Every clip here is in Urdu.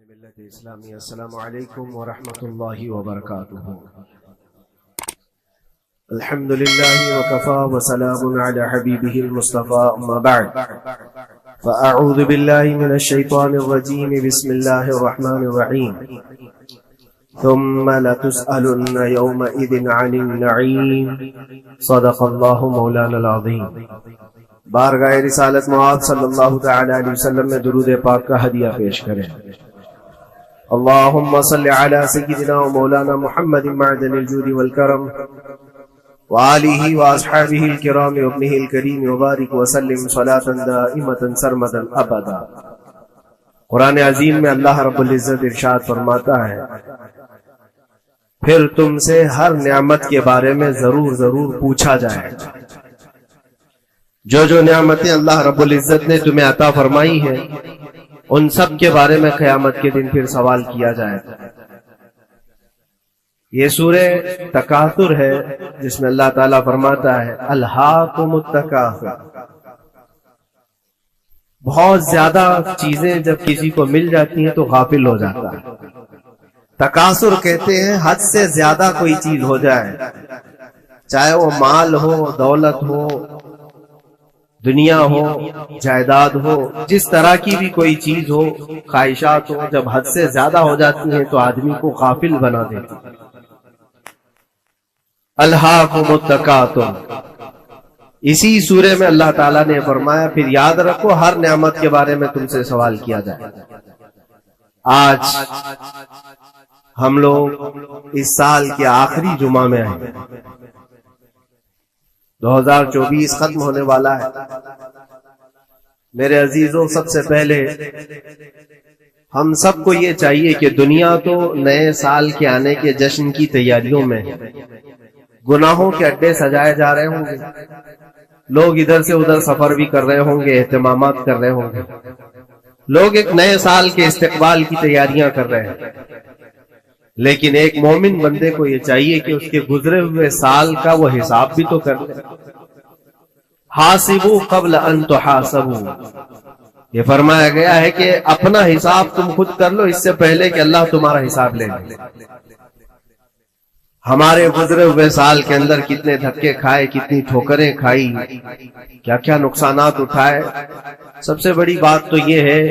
ملت اسلامی السلام علیکم ورحمۃ اللہ وبرکاتہ۔ الحمد للہ وکفا وسلام علی حبیبہ المصطفى اما بعد فاعوذ باللہ من الشیطان الرجیم بسم اللہ الرحمن الرحیم ثم لتسألن یومئذ عن النعیم صدق اللہ مولانا العظیم۔ بارگاہ رسالت معاذ صلی اللہ تعالی علیہ وسلم میں درود پاک کا ہدیہ پیش کریں۔ اللہم صلی علی سیدنا و مولانا محمد معدن الجود والکرم وآلہ واصحابہ الکرام وابنہ الکریم وبارک وسلم صلاة دائمة سرمدا ابدا۔ قرآن عظیم میں اللہ رب العزت ارشاد فرماتا ہے، پھر تم سے ہر نعمت کے بارے میں ضرور پوچھا جائے گا۔ جو نعمتیں اللہ رب العزت نے تمہیں عطا فرمائی ہیں ان سب کے بارے میں قیامت کے دن پھر سوال کیا جائے گا۔ یہ سورہ تکاثر ہے جس میں اللہ تعالیٰ فرماتا ہے الہاکم التکاثر۔ بہت زیادہ چیزیں جب کسی کو مل جاتی ہیں تو غافل ہو جاتا ہے۔ تکاثر کہتے ہیں حد سے زیادہ کوئی چیز ہو جائے، چاہے وہ مال ہو، دولت ہو، دنیا ہو، جائیداد ہو، جس طرح کی بھی کوئی چیز ہو، خواہشات ہو، جب حد سے زیادہ ہو جاتی ہیں تو آدمی کو غافل بنا دیتی ہے۔ الہاکم التکاثر، اسی سورے میں اللہ تعالیٰ نے فرمایا پھر یاد رکھو ہر نعمت کے بارے میں تم سے سوال کیا جائے۔ آج ہم لوگ اس سال کے آخری جمعہ میں ہیں، 2024 ختم ہونے والا ہے۔ میرے عزیزوں، سب سے پہلے ہم سب کو یہ چاہیے کہ دنیا تو نئے سال کے آنے کے جشن کی تیاریوں میں ہے، گناہوں کے اڈے سجائے جا رہے ہوں گے، لوگ ادھر سے ادھر سفر بھی کر رہے ہوں گے، اہتمامات کر رہے ہوں گے، لوگ ایک نئے سال کے استقبال کی تیاریاں کر رہے ہیں۔ لیکن ایک مومن بندے کو یہ چاہیے کہ اس کے گزرے ہوئے سال کا وہ حساب بھی تو کر لے۔ حاسبوا قبل ان تحاسبوا، یہ فرمایا گیا ہے کہ اپنا حساب تم خود کر لو اس سے پہلے کہ اللہ تمہارا حساب لے لے۔ ہمارے گزرے ہوئے سال کے اندر کتنے دھکے کھائے، کتنی ٹھوکریں کھائی، کیا کیا نقصانات اٹھائے۔ سب سے بڑی بات تو یہ ہے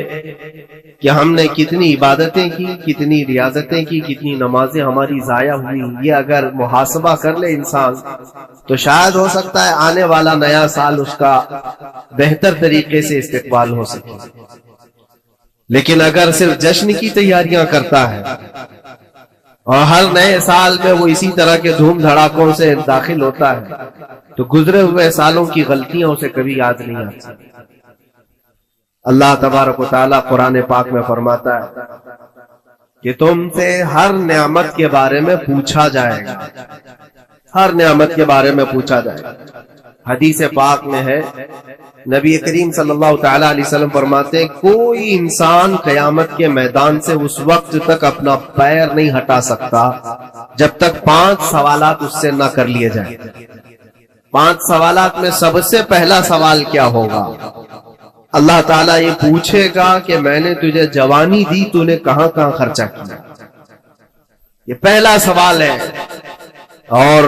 کہ ہم نے کتنی عبادتیں کی، کتنی ریاضتیں کی، کتنی نمازیں ہماری ضائع ہوئی۔ یہ اگر محاسبہ کر لے انسان تو شاید ہو سکتا ہے آنے والا نیا سال اس کا بہتر طریقے سے استقبال ہو سکے۔ لیکن اگر صرف جشن کی تیاریاں کرتا ہے اور ہر نئے سال میں وہ اسی طرح کے دھوم دھڑاکوں سے داخل ہوتا ہے تو گزرے ہوئے سالوں کی غلطیاں اسے کبھی یاد نہیں آتی۔ اللہ تبارک و تعالیٰ قرآن پاک میں فرماتا ہے کہ تم سے ہر نعمت کے بارے میں پوچھا جائے گا، ہر نعمت کے بارے میں پوچھا جائے گا۔ حدیث پاک میں ہے، نبی کریم صلی اللہ تعالی علیہ وسلم فرماتے ہیں کوئی انسان قیامت کے میدان سے اس وقت تک اپنا پیر نہیں ہٹا سکتا جب تک 5 سوالات اس سے نہ کر لیے جائیں۔ 5 سوالات میں سب سے پہلا سوال کیا ہوگا؟ اللہ تعالیٰ یہ پوچھے گا کہ میں نے تجھے جوانی دی، تو نے کہاں کہاں خرچہ کیا؟ یہ پہلا سوال ہے۔ اور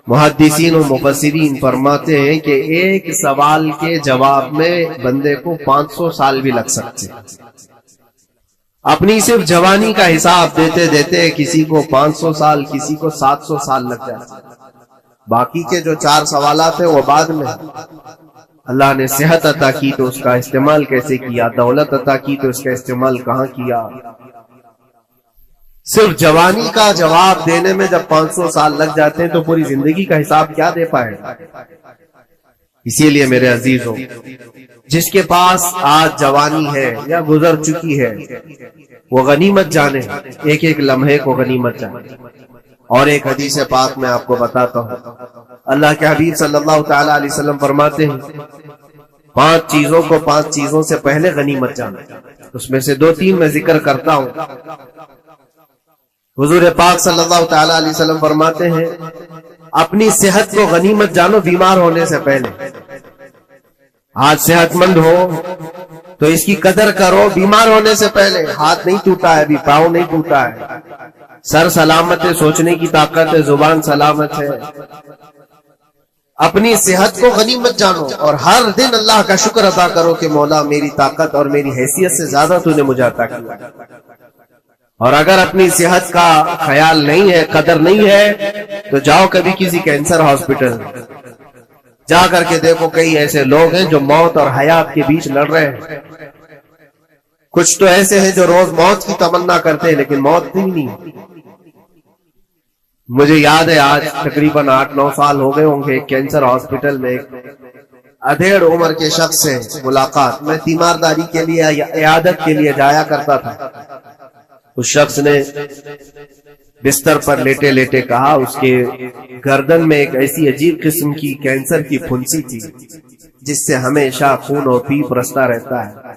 محدثین و مفسرین فرماتے ہیں کہ ایک سوال کے جواب میں بندے کو 500 سال بھی لگ سکتے ہیں۔ اپنی صرف جوانی کا حساب دیتے دیتے کسی کو 500 سال، کسی کو 700 سال لگ جاتے ہیں۔ باقی کے جو 4 سوالات ہیں وہ بعد میں۔ اللہ نے صحت عطا کی تو اس کا استعمال کیسے کیا، دولت عطا کی تو اس کا استعمال کہاں کیا۔ صرف جوانی کا جواب دینے میں جب 500 سال لگ جاتے ہیں تو پوری زندگی کا حساب کیا دے پائے گا۔ اسی لیے میرے عزیزوں، جس کے پاس آج جوانی ہے یا گزر چکی ہے وہ غنیمت جانے، ایک ایک لمحے کو غنیمت جانے۔ اور ایک حدیث پاک میں آپ کو بتاتا ہوں، اللہ کے حبیب صلی اللہ تعالی علیہ وسلم فرماتے ہیں 5 چیزوں کو 5 چیزوں سے پہلے غنیمت جانا۔ اس میں سے 2-3 میں ذکر کرتا ہوں۔ حضور پاک صلی اللہ تعالی علیہ وسلم فرماتے ہیں اپنی صحت کو غنیمت جانو بیمار ہونے سے پہلے۔ آج صحت مند ہو تو اس کی قدر کرو بیمار ہونے سے پہلے. ہاتھ نہیں ٹوٹا ہے ابھی, پاؤں نہیں ٹوٹا ہے, سر سلامت ہے, سوچنے کی طاقت ہے, زبان سلامت ہے. اپنی صحت کو غنیمت جانو اور ہر دن اللہ کا شکر ادا کرو کہ مولا میری طاقت اور میری حیثیت سے زیادہ تو نے مجھے عطا کیا. اور اگر اپنی صحت کا خیال نہیں ہے, قدر نہیں ہے, تو جاؤ کبھی کسی کینسر ہاسپٹل, جا کر کے دیکھو کئی ایسے لوگ ہیں جو موت اور حیات کے بیچ لڑ رہے ہیں. کچھ تو ایسے ہیں جو روز موت کی تمنا کرتے ہیں لیکن موت نہیں. مجھے یاد ہے آج تقریباً 8-9 سال ہو گئے ہوں گے, کینسر ہاسپٹل میں ادھیڑ عمر کے شخص سے ملاقات. میں تیمارداری کے لیے یا عیادت کے لیے جایا کرتا تھا. اس شخص نے بستر پر لیٹے لیٹے کہا اس کے گردن میں ایک ایسی عجیب قسم کی کینسر کی پھنسی تھی جس سے ہمیشہ خون اور پیپ رستا رہتا ہے.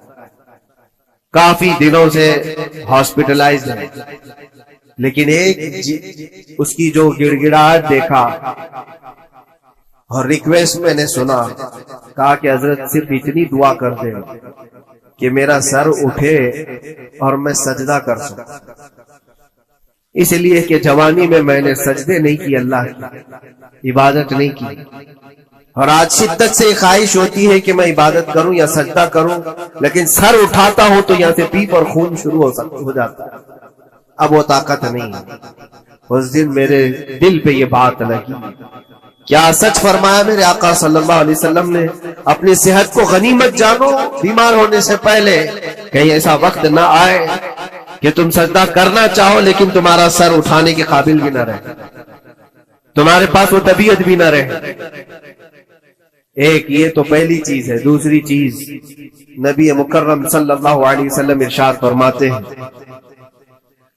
کافی دنوں سے ہاسپٹلائز ہے, لیکن ایک اس کی جو گڑ گڑاہٹ دیکھا اور ریکویسٹ میں نے سنا, کہا کہ حضرت صرف اتنی دعا کر دے کہ میرا سر اٹھے اور میں سجدہ کر سکوں. اس لیے کہ جوانی میں نے سجدے نہیں کی, اللہ کی عبادت نہیں کی, اور آج شدت سے خواہش ہوتی ہے کہ میں عبادت کروں یا سجدہ کروں, لیکن سر اٹھاتا ہوں تو یہاں سے پیپ اور خون شروع ہو جاتا ہے. اب وہ طاقت نہیں ہے. اس دن میرے دل پہ یہ بات لگی, کیا سچ فرمایا میرے آقا صلی اللہ علیہ وسلم نے, اپنی صحت کو غنیمت جانو بیمار ہونے سے پہلے, کہیں ایسا وقت نہ آئے کہ تم سجدہ کرنا چاہو لیکن تمہارا سر اٹھانے کے قابل بھی نہ رہے, تمہارے پاس وہ طبیعت بھی نہ رہے. ایک یہ تو پہلی چیز ہے. دوسری چیز, نبی مکرم صلی اللہ علیہ وسلم ارشاد فرماتے ہیں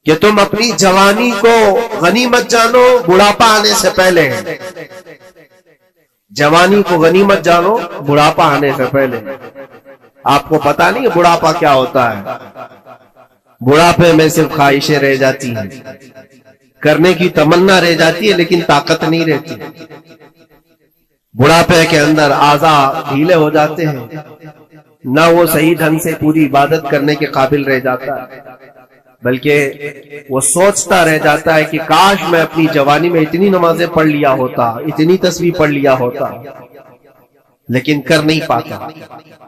کہ تم اپنی جوانی کو غنیمت جانو بڑھاپا آنے سے پہلے. جوانی کو غنیمت جانو بڑھاپا آنے سے پہلے. آپ کو پتا نہیں بڑھاپا کیا ہوتا ہے؟ بڑھاپے میں صرف خواہشیں رہ جاتی ہیں, کرنے کی تمنا رہ جاتی ہے لیکن طاقت نہیں رہتی. بڑھاپے کے اندر اعضاء ڈھیلے ہو جاتے ہیں, نہ وہ صحیح ڈھنگ سے پوری عبادت کرنے کے قابل رہ جاتا ہے, بلکہ وہ سوچتا رہ جاتا ہے کہ کاش میں اپنی جوانی میں اتنی نمازیں پڑھ لیا ہوتا, اتنی تسبیح پڑھ لیا ہوتا, لیکن کر نہیں پاتا.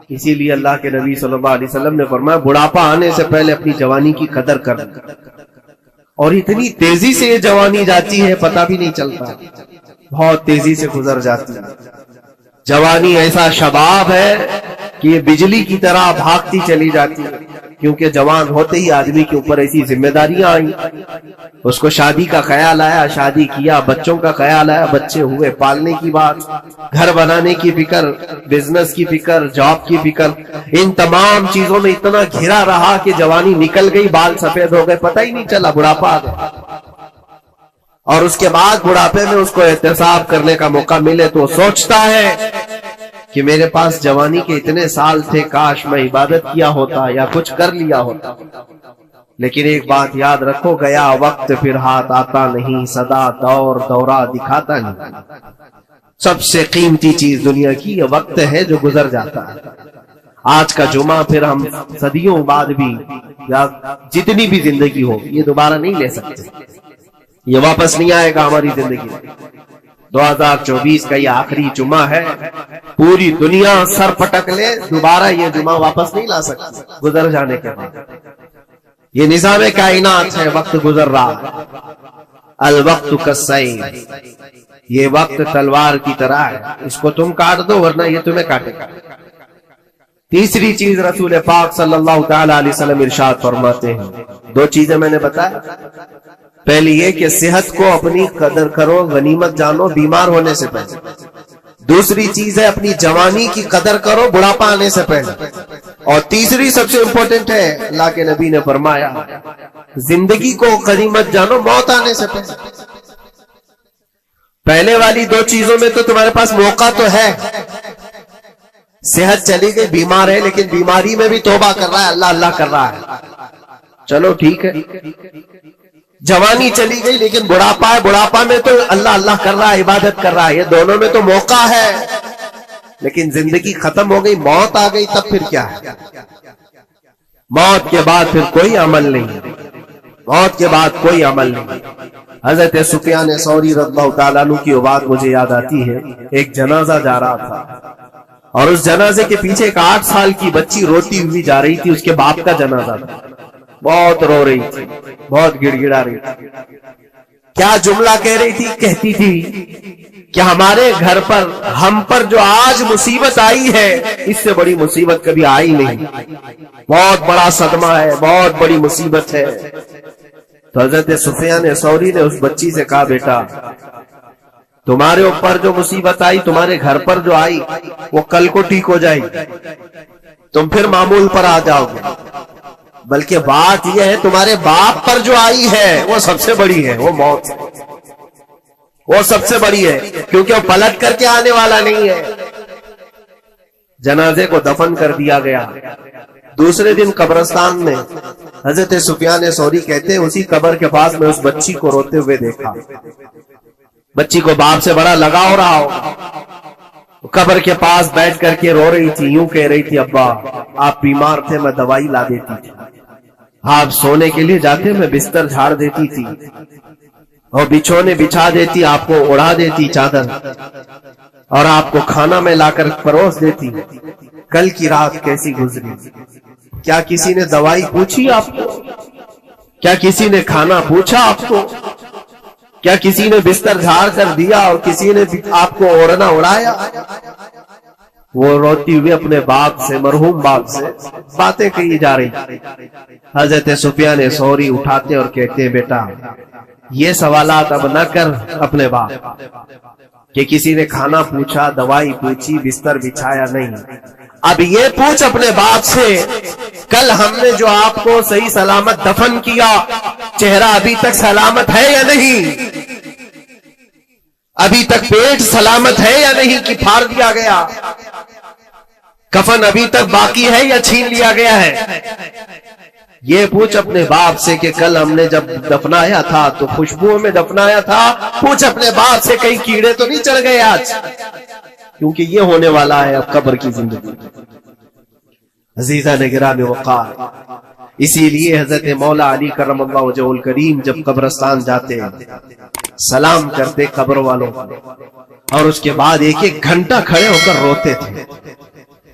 اسی لیے اللہ کے نبی صلی اللہ علیہ وسلم نے فرمایا بڑھاپا آنے سے پہلے اپنی جوانی کی قدر کر. اور اتنی تیزی سے یہ جوانی جاتی ہے پتہ بھی نہیں چلتا, بہت تیزی سے گزر جاتی ہے. جوانی ایسا شباب ہے کہ یہ بجلی کی طرح بھاگتی چلی جاتی ہے, کیونکہ جوان ہوتے ہی آدمی کے اوپر ایسی ذمہ داریاں آئیں. اس کو شادی کا خیال آیا, شادی کیا, بچوں کا خیال آیا, بچے ہوئے, پالنے کی بات, گھر بنانے کی فکر, بزنس کی فکر, جاب کی فکر, ان تمام چیزوں میں اتنا گھرا رہا کہ جوانی نکل گئی, بال سفید ہو گئے, پتہ ہی نہیں چلا, بڑھاپا آ گیا. اور اس کے بعد بڑھاپے میں اس کو احتساب کرنے کا موقع ملے تو سوچتا ہے کہ میرے پاس جوانی کے اتنے سال تھے, کاش میں عبادت کیا ہوتا یا کچھ کر لیا ہوتا. لیکن ایک بات یاد رکھو, گیا وقت پھر ہاتھ آتا نہیں, سدا دور دورہ دکھاتا نہیں. سب سے قیمتی چیز دنیا کی یہ وقت ہے جو گزر جاتا ہے. آج کا جمعہ پھر ہم صدیوں بعد بھی یا جتنی بھی زندگی ہو یہ دوبارہ نہیں لے سکتے, یہ واپس نہیں آئے گا ہماری زندگی میں. 2024 کا یہ آخری جمعہ ہے, پوری دنیا سر پٹک لے دوبارہ یہ جمعہ واپس نہیں لا سکتی گزر جانے کے بعد. یہ نظام کائنات ہے, وقت گزر رہا ہے. الوقت کالسیف, یہ وقت تلوار کی طرح ہے, اس کو تم کاٹ دو ورنہ یہ تمہیں کاٹے گا. تیسری چیز رسول پاک صلی اللہ تعالی علیہ وسلم ارشاد فرماتے ہیں, 2 چیزیں میں نے بتایا. پہلی یہ کہ صحت کو اپنی قدر کرو, غنیمت جانو بیمار ہونے سے پہلے. دوسری چیز ہے اپنی جوانی کی قدر کرو بڑھاپا آنے سے پہلے. اور تیسری سب سے امپورٹنٹ ہے, اللہ کے نبی نے فرمایا زندگی کو غنیمت جانو موت آنے سے پہلے. پہلے والی 2 چیزوں میں تو تمہارے پاس موقع تو ہے. صحت چلی گئی, بیمار ہے, لیکن بیماری میں بھی توبہ کر رہا ہے, اللہ اللہ کر رہا ہے, چلو ٹھیک ہے. جوانی چلی گئی لیکن بڑھاپا ہے, بڑھاپا میں تو اللہ اللہ کر رہا ہے, عبادت کر رہا ہے. یہ دونوں میں تو موقع ہے, لیکن زندگی ختم ہو گئی, موت آ گئی, تب پھر کیا ہے؟ موت کے بعد پھر کوئی عمل نہیں، موت کے بعد کوئی عمل نہیں۔ حضرت سفیان ثوری رضی اللہ تعالیٰ عنہ کی وہ بات مجھے یاد آتی ہے، ایک جنازہ جا رہا تھا اور اس جنازے کے پیچھے ایک 8 سال کی بچی روتی ہوئی جا رہی تھی، اس کے باپ کا جنازہ تھا، بہت رو رہی تھی، بہت گڑ گڑا رہی تھی۔ کیا جملہ کہہ رہی تھی؟ کہتی تھی کہ ہمارے گھر پر، ہم پر جو آج مصیبت آئی ہے، اس سے بڑی مصیبت کبھی آئی نہیں، بہت بڑا صدمہ ہے، بہت بڑی مصیبت ہے۔ تو حضرت سفیان ثوری نے اس بچی سے کہا، بیٹا تمہارے اوپر جو مصیبت آئی، تمہارے گھر پر جو آئی، وہ کل کو ٹھیک ہو جائے گی، تم پھر معمول پر آ جاؤ گے، بلکہ بات یہ ہے تمہارے باپ پر جو آئی ہے وہ سب سے بڑی ہے، وہ موت ہے، وہ سب سے بڑی ہے، کیونکہ وہ پلٹ کر کے آنے والا نہیں ہے۔ جنازے کو دفن کر دیا گیا۔ دوسرے دن قبرستان میں حضرت سفیان ثوری کہتے ہیں اسی قبر کے پاس میں اس بچی کو روتے ہوئے دیکھا۔ بچی کو باپ سے بڑا لگاؤ رہا ہو، قبر کے پاس بیٹھ کر کے رو رہی تھی، یوں کہہ رہی تھی، ابا آپ بیمار تھے، میں دوائی لا دیتی تھی، آپ سونے کے لیے جاتے میں بستر جھاڑ دیتی تھی اور بچھونے بچھا دیتی، آپ کو اڑا دیتی چادر، اور آپ کو کھانا میں لا کر پروس دیتی۔ کل کی رات کیسی گزری؟ کیا کسی نے دوائی پوچھی آپ کو؟ کیا کسی نے کھانا پوچھا آپ کو؟ کیا کسی نے بستر جھاڑ کر دیا اور کسی نے آپ کو اوڑھنا اڑایا؟ وہ روتی ہوئی اپنے باپ سے، مرحوم باپ سے باتیں کہی جا رہی۔ حضرت سفیان ثوری اٹھاتے اور کہتے ہیں، بیٹا یہ سوالات اب نہ کر اپنے باپ کہ کسی نے کھانا پوچھا، دوائی پوچھی، بستر بچھایا، نہیں، اب یہ پوچھ اپنے باپ سے، کل ہم نے جو آپ کو صحیح سلامت دفن کیا، چہرہ ابھی تک سلامت ہے یا نہیں؟ ابھی تک پیٹ سلامت ہے یا نہیں کہ پھاڑ دیا گیا؟ کفن ابھی تک باقی ہے یا چھین لیا گیا ہے؟ یہ پوچھ اپنے باپ سے کہ کل ہم نے جب دفنایا تھا تو خوشبوؤں میں دفنایا تھا، پوچھ اپنے باپ سے کہیں کیڑے تو نہیں چڑھ گئے آج؟ کیونکہ یہ ہونے والا ہے اب قبر کی زندگی۔ عزیزان گرامی وقار، اسی لیے حضرت مولا علی کرم اللہ وجہہ الکریم جب قبرستان جاتے سلام کرتے قبر والوں کو، اور اس کے بعد 1 گھنٹہ کھڑے ہو کر روتے تھے۔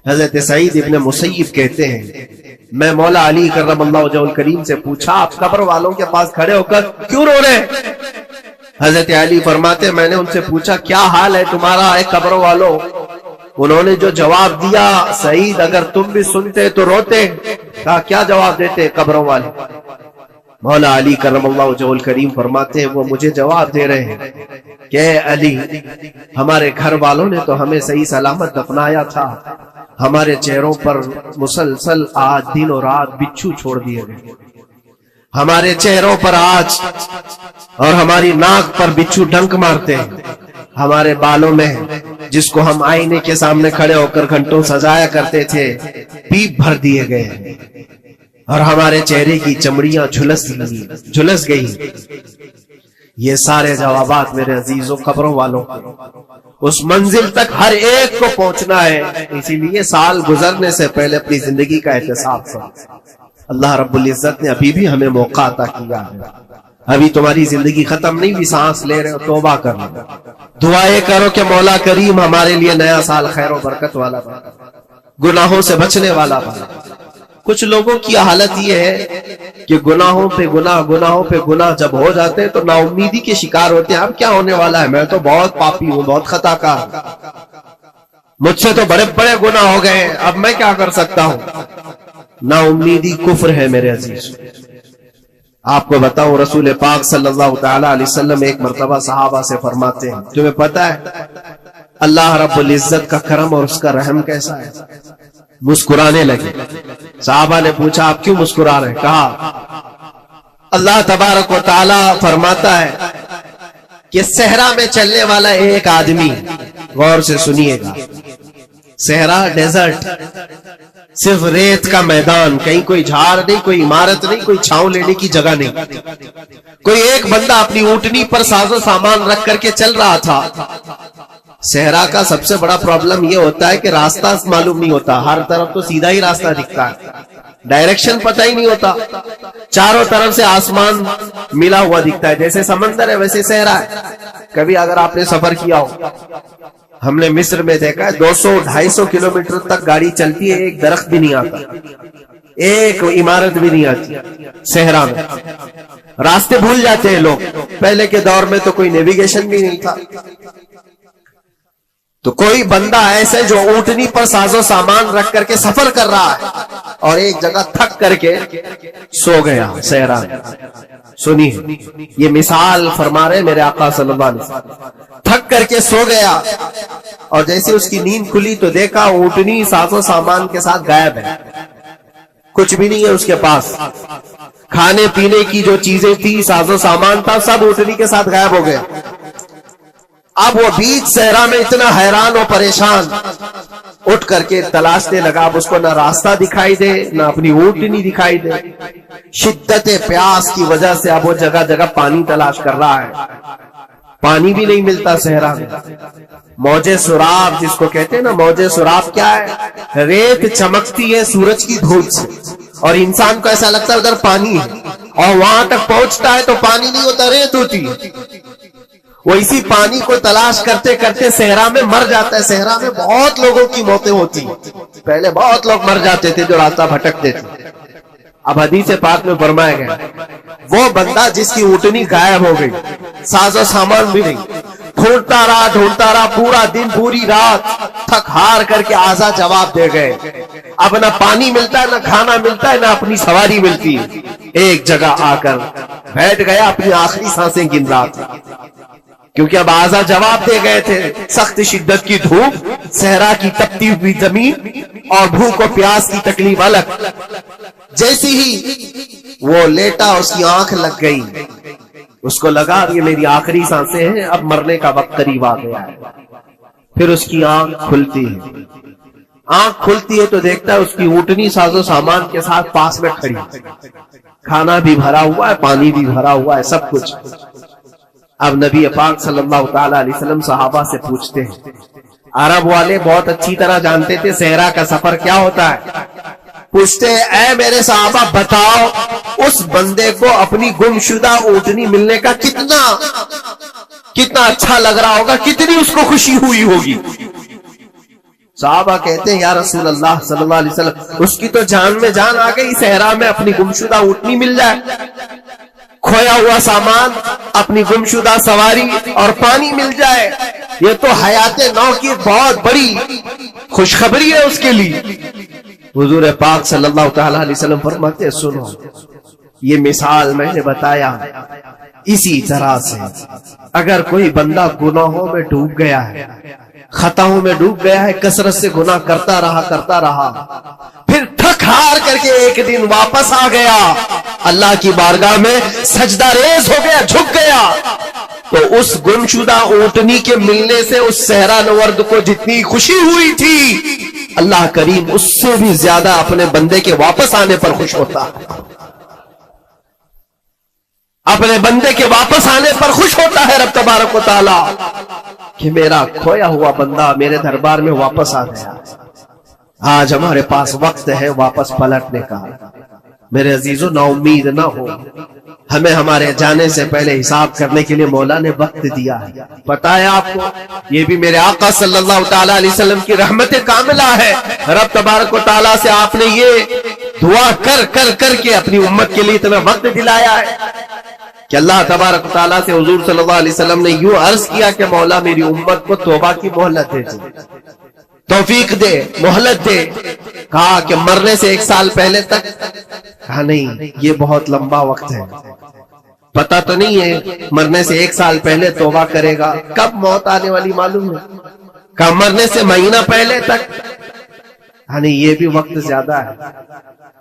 حضرت سعید ابن مسیب کہتے ہیں، میں مولا علی کرم اللہ وجہہ الکریم سے پوچھا، آپ قبر والوں کے پاس کھڑے ہو کر کیوں رو رہے؟ حضرت علی فرماتے، میں نے ان سے پوچھا کیا حال ہے تمہارا اے قبر والوں؟ انہوں نے جو جواب دیا، سعید اگر تم بھی سنتے تو روتے۔ کہا کیا جواب دیتے قبروں والے؟ مولا علی کرم اللہ وجہہ الکریم فرماتے ہیں، وہ مجھے جواب دے رہے ہیں کہ اے علی، ہمارے گھر والوں نے تو ہمیں صحیح سلامت دفنایا تھا، ہمارے چہروں پر مسلسل آج دن اور رات بچھو چھوڑ دیے گئے، ہمارے چہروں پر آج اور ہماری ناک پر بچھو ڈنک مارتے ہیں، ہمارے بالوں میں جس کو ہم آئینے کے سامنے کھڑے ہو کر گھنٹوں سجایا کرتے تھے، پیپ بھر دیے گئے ہیں، اور ہمارے چہرے کی چمڑیاں جھلس گئی۔ یہ سارے جوابات میرے عزیزوں قبروں والوں کو اس منزل تک ہر ایک کو پہنچنا ہے، اسی لیے سال گزرنے سے پہلے اپنی زندگی کا احتساب کرو۔ اللہ رب العزت نے ابھی بھی ہمیں موقع عطا کیا ہے، ابھی تمہاری زندگی ختم نہیں ہوئی، سانس لے رہے ہو، توبہ کرو، دعائیں کرو کہ مولا کریم ہمارے لیے نیا سال خیر و برکت والا بنا، گناہوں سے بچنے والا بنا۔ کچھ لوگوں کی حالت یہ ہے کہ گناہوں پہ گناہ جب ہو جاتے ہیں تو نا امیدی کے شکار ہوتے ہیں، اب کیا ہونے والا ہے، میں تو بہت پاپی ہوں، بہت خطا کار، مجھ سے تو بڑے بڑے گناہ ہو گئے ہیں، اب میں کیا کر سکتا ہوں؟ نا امیدی کفر ہے میرے عزیز۔ آپ کو بتاؤں، رسول پاک صلی اللہ تعالی علیہ وسلم ایک مرتبہ صحابہ سے فرماتے ہیں، تمہیں پتا ہے اللہ رب العزت کا کرم اور اس کا رحم کیسا ہے؟ مسکرانے لگے۔ صحابہ نے پوچھا آپ کیوں مسکرا رہے؟ کہا اللہ تبارک و تعالی فرماتا ہے کہ صحرا میں چلنے والا ایک آدمی، غور سے سنیے گا، صحرا ڈیزرٹ، صرف ریت کا میدان، کہیں کوئی جھاڑ نہیں، کوئی عمارت نہیں، کوئی چھاؤں لینے کی جگہ نہیں، کوئی ایک بندہ اپنی اونٹنی پر ساز و سامان رکھ کر کے چل رہا تھا۔ صحرا کا سب سے بڑا پرابلم یہ ہوتا ہے کہ راستہ معلوم نہیں ہوتا، ہر طرف تو سیدھا ہی راستہ دکھتا ہے، ڈائریکشن پتہ ہی نہیں ہوتا, چاروں طرف سے آسمان ملا ہوا دکھتا ہے, جیسے سمندر ہے ویسے صحرا ہے. کبھی اگر آپ نے سفر کیا ہو, ہم نے مصر میں دیکھا ہے 200-250 کلومیٹر تک گاڑی چلتی ہے, ایک درخت بھی نہیں آتا, ایک عمارت بھی نہیں آتی صحرا میں. راستے بھول جاتے ہیں لوگ. پہلے کے دور میں تو کوئی نیویگیشن بھی نہیں تھا. تو کوئی بندہ ایسے جو اونٹنی پر ساز و سامان رکھ کر کے سفر کر رہا ہے اور ایک جگہ تھک کر کے سو گیا صحرا میں. سنیے, یہ مثال فرما رہے میرے آقا صلی اللہ علیہ وسلم. تھک کر کے سو گیا اور جیسے اس کی نیند کھلی تو دیکھا اونٹنی ساز و سامان کے ساتھ غائب ہے, کچھ بھی نہیں ہے اس کے پاس. کھانے پینے کی جو چیزیں تھی, ساز و سامان تھا, سب اونٹنی کے ساتھ غائب ہو گئے. اب وہ بیچ صحرا میں اتنا حیران و پریشان, اٹھ کر کے تلاشنے لگا. اب اس کو نہ راستہ دکھائی دے, نہ اپنی اونٹنی دکھائی دے. شدت پیاس کی وجہ سے اب وہ جگہ جگہ پانی تلاش کر رہا ہے, پانی بھی نہیں ملتا صحرا میں. موج سراب جس کو کہتے ہیں نا, موج سراب کیا ہے؟ ریت چمکتی ہے سورج کی دھوپ سے اور انسان کو ایسا لگتا ہے ادھر پانی ہے, اور وہاں تک پہنچتا ہے تو پانی نہیں ہوتا, ریت ہوتی ہے. وہ اسی پانی کو تلاش کرتے کرتے صحرا میں مر جاتا ہے. صحرا میں بہت لوگوں کی موتیں ہوتی ہیں, پہلے بہت لوگ مر جاتے تھے جو راستہ بھٹکتے تھے. اب حدیث پاک میں فرمایا گیا وہ بندہ جس کی اونٹنی غائب ہو گئی, ساز و سامان بھی نہیں, ڈھونڈتا رہا پورا دن پوری رات, تھک ہار کر کے آزا جواب دے گئے. اب نہ پانی ملتا ہے, نہ کھانا ملتا ہے, نہ اپنی سواری ملتی ہے. ایک جگہ آ کر بیٹھ گیا, اپنی آخری سانسیں گن رہا تھا, کیونکہ اب آزا جواب دے گئے تھے. سخت شدت کی دھوپ, صحرا کی تپتی ہوئی زمین اور بھوک و پیاس کی تکلیف الگ. جیسی ہی وہ لیٹا اس کی آنکھ لگ گئی, اس کو لگا یہ میری آخری سانسیں ہیں, اب مرنے کا وقت قریب آ گیا ہے. پھر اس کی آنکھ کھلتی ہے. آنکھ کھلتی ہے تو دیکھتا ہے اس کی اونٹنی ساز و سامان کے ساتھ پاس میں کھڑی, کھانا بھی بھرا ہوا ہے, پانی بھی بھرا ہوا ہے, سب کچھ. اب نبی پاک صلی اللہ تعالی علیہ وسلم صحابہ سے پوچھتے ہیں, عرب والے بہت اچھی طرح جانتے تھے صحرا کا سفر کیا ہوتا ہے. پوچھتے ہیں اے میرے صحابہ بتاؤ اس بندے کو اپنی گمشدہ اونٹنی ملنے کا کتنا اچھا لگ رہا ہوگا, کتنی اس کو خوشی ہوئی ہوگی. صحابہ کہتے ہیں یا رسول اللہ صلی اللہ علیہ وسلم اس کی تو جان میں جان آ گئی, صحرا میں اپنی گمشدہ اونٹنی مل جائے, کھویا ہوا سامان, اپنی گمشدہ سواری اور پانی مل جائے, یہ تو حیات نو کی بہت بڑی خوشخبری ہے اس کے لیے. حضور پاک صلی اللہ تعالی علیہ وسلم فرماتے ہیں سنو, یہ مثال میں نے بتایا, اسی طرح سے اگر کوئی بندہ گناہوں میں ڈوب گیا ہے, خطاؤں میں ڈوب گیا ہے, کثرت سے گناہ کرتا رہا, پھر تھک ہار کر کے ایک دن واپس آ گیا, اللہ کی بارگاہ میں سجدہ ریز ہو گیا, جھک گیا, تو اس گمشدہ اونٹنی کے ملنے سے اس صحرا نورد کو جتنی خوشی ہوئی تھی, اللہ کریم اس سے بھی زیادہ اپنے بندے کے واپس آنے پر خوش ہوتا ہے. اپنے بندے کے واپس آنے پر خوش ہوتا ہے رب تبارک و تعالی کہ میرا کھویا ہوا بندہ میرے دربار میں واپس آ گیا. آج ہمارے پاس وقت ہے واپس پلٹنے کا. میرے عزیزو نا امید نہ ہو, ہمیں ہمارے جانے سے پہلے حساب کرنے کے لیے مولا نے وقت دیا ہے. پتہ ہے آپ کو, یہ بھی میرے آقا صلی اللہ تعالی علیہ وسلم کی رحمت کاملہ ہے. رب تبارک و تعالیٰ سے آپ نے یہ دعا کر کے اپنی امت کے لیے اتنا وقت دلایا ہے کہ اللہ تبارک و تعالیٰ سے حضور صلی اللہ علیہ وسلم نے یوں عرض کیا کہ مولا میری امت کو توبہ کی مہلت دے, توفیق دے, مہلت دے. کہا کہ مرنے سے 1 سال پہلے تک, کہا نہیں یہ بہت لمبا وقت ہے, پتہ تو نہیں ہے مرنے سے 1 سال پہلے توبہ کرے گا, کب موت آنے والی معلوم ہے. کہا مرنے سے مہینہ پہلے تک, کہا نہیں یہ بھی وقت زیادہ ہے.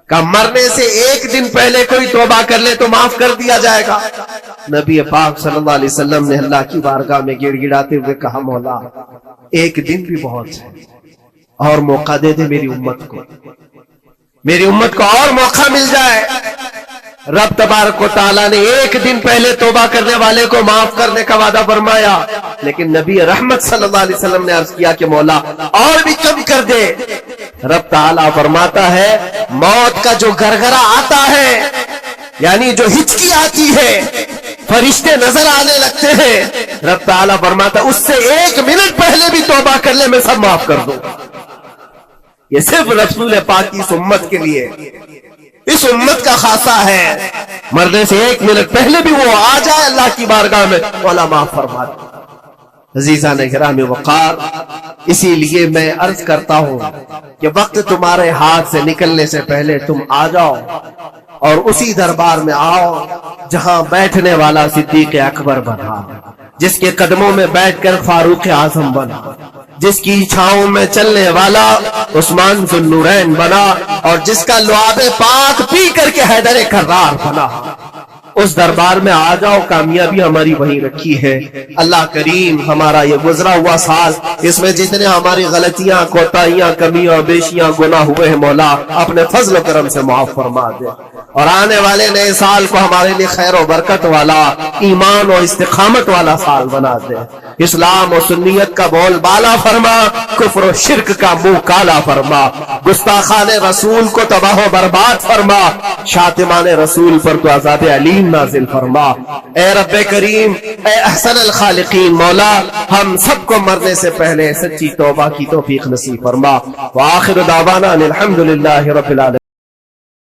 کہا مرنے سے 1 دن پہلے کوئی توبہ کر لے تو معاف کر دیا جائے گا. نبی پاک صلی اللہ علیہ وسلم نے اللہ کی بارگاہ میں گڑ گڑاتے ہوئے کہا مولا 1 دن بھی بہت ہے, اور موقع دے دے میری امت کو, میری امت کو اور موقع مل جائے. رب تبارک و تعالیٰ نے ایک دن پہلے توبہ کرنے والے کو معاف کرنے کا وعدہ فرمایا، لیکن نبی رحمت صلی اللہ علیہ وسلم نے عرض کیا کہ مولا اور بھی کم کر دے۔ رب تعالیٰ فرماتا ہے موت کا جو گرگرا آتا ہے، یعنی جو ہچکی آتی ہے، فرشتے نظر آنے لگتے ہیں، رب تعالیٰ فرماتا ہے اس سے 1 منٹ پہلے بھی توبہ کر لے میں سب معاف کر دوں۔ یہ صرف رسول پاک کی اس امت کے لیے، اس امت کا خاصہ ہے، مرنے سے 1 منٹ پہلے بھی وہ آ جائے اللہ کی بارگاہ میں، مولا معاف فرما دے۔ عزیزان گرامی وقار، اسی لیے میں عرض کرتا ہوں کہ وقت تمہارے ہاتھ سے نکلنے سے پہلے تم آ جاؤ اور اسی دربار میں آؤ جہاں بیٹھنے والا صدیق اکبر بنا، جس کے قدموں میں بیٹھ کر فاروق اعظم بنا، جس کی چھاؤں میں چلنے والا عثمان ذو النورین بنا، اور جس کا لعاب پاک پی کر کے حیدر کرار بنا۔ اس دربار میں آ جاؤ، کامیابی ہماری وہیں رکھی ہے۔ اللہ کریم ہمارا یہ گزرا ہوا سال، اس میں جتنے ہماری غلطیاں، کوتاہیاں، کمیاں، بیشیاں، گناہ ہوئے ہیں، مولا اپنے فضل و کرم سے معاف فرما دے، اور آنے والے نئے سال کو ہمارے لیے خیر و برکت والا، ایمان و استقامت والا سال بنا دے۔ اسلام و سنیت کا بول بالا فرما، کفر و شرک کا منہ کالا فرما، گستاخان رسول کو تباہ و برباد فرما، شاتمان رسول پر تو عذاب علیم نازل فرما۔ اے رب کریم، اے احسن الخالقین، مولا ہم سب کو مرنے سے پہلے سچی توبہ کی توفیق نصیب فرما۔ وآخر دعوانا الحمدللہ رب العالمین۔